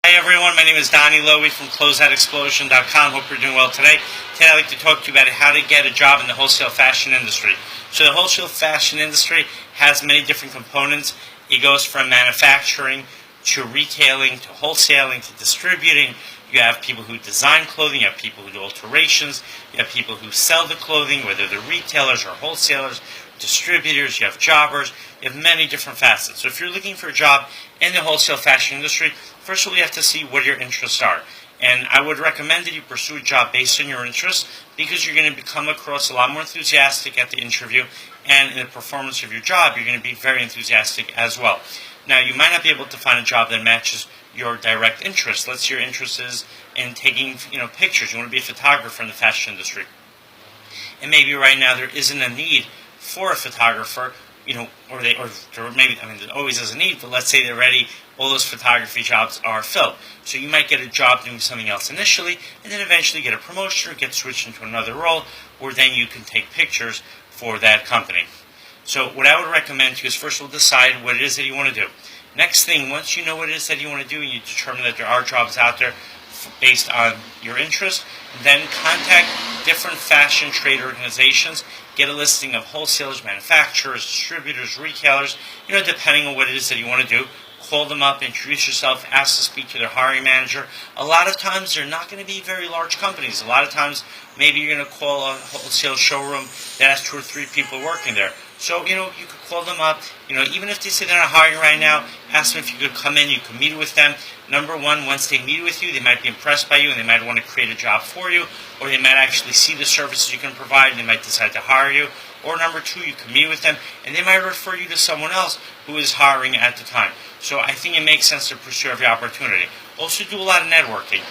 Hi everyone, my name is Donnie Lowy from Closeout Hope you're doing well today. Today I'd like to talk to you about how to get a job in the wholesale fashion industry. So the wholesale fashion industry has many different components. It goes from manufacturing to retailing to wholesaling to distributing. You have people who design clothing, you have people who do alterations, you have people who sell the clothing, whether they're retailers or wholesalers, distributors, you have jobbers, you have many different facets. So if you're looking for a job in the wholesale fashion industry, first of all you have to see what your interests are. And I would recommend that you pursue a job based on your interests because you're going to come across a lot more enthusiastic at the interview, and in the performance of your job you're going to be very enthusiastic as well. Now you might not be able to find a job that matches your direct interest. Let's say your interest is in taking pictures. You want to be a photographer in the fashion industry. And maybe right now there isn't a need for a photographer, there always is a need, but let's say they're ready, all those photography jobs are filled. So you might get a job doing something else initially, and then eventually get a promotion or get switched into another role, where then you can take pictures for that company. So what I would recommend to you is first of all decide what it is that you want to do. Next thing, once you know what it is that you want to do and you determine that there are jobs out there based on your interest, then contact different fashion trade organizations, get a listing of wholesalers, manufacturers, distributors, retailers, depending on what it is that you want to do. Call them up, introduce yourself, ask to speak to their hiring manager. A lot of times they're not going to be very large companies. A lot of times maybe you're going to call a wholesale showroom that has 2 or 3 people working there. So, you could call them up. Even if they say they're not hiring right now, ask them if you could come in, you can meet with them. Number one, once they meet with you, they might be impressed by you and they might want to create a job for you, or they might actually see the services you can provide and they might decide to hire you. Or number 2, you can meet with them and they might refer you to someone else who is hiring at the time. So I think it makes sense to pursue every opportunity. Also do a lot of networking.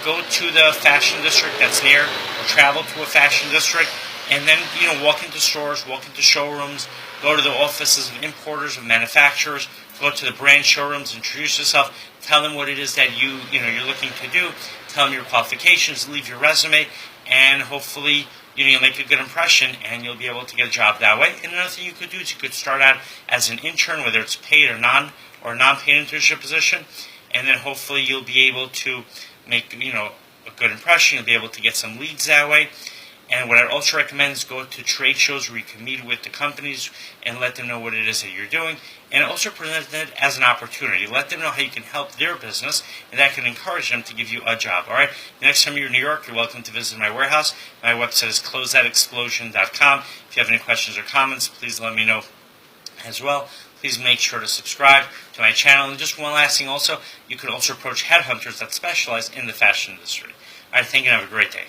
Go to the fashion district that's near, or travel to a fashion district, and then walk into stores, walk into showrooms, go to the offices of importers, of manufacturers, go to the brand showrooms, introduce yourself, tell them what it is that you're looking to do, tell them your qualifications, leave your resume, and hopefully you'll make a good impression and you'll be able to get a job that way. And another thing you could do is you could start out as an intern, whether it's paid or non-paid internship position, and then hopefully you'll be able to make a good impression. You'll be able to get some leads that way. And what I'd also recommend is go to trade shows where you can meet with the companies and let them know what it is that you're doing, and also present it as an opportunity. Let them know how you can help their business, and that can encourage them to give you a job. All right. The next time you're in New York, you're welcome to visit my warehouse. My website is closeoutexplosion.com. If you have any questions or comments, please let me know as well. Please make sure to subscribe to my channel. And just one last thing also, you can also approach headhunters that specialize in the fashion industry. All right, thank you and have a great day.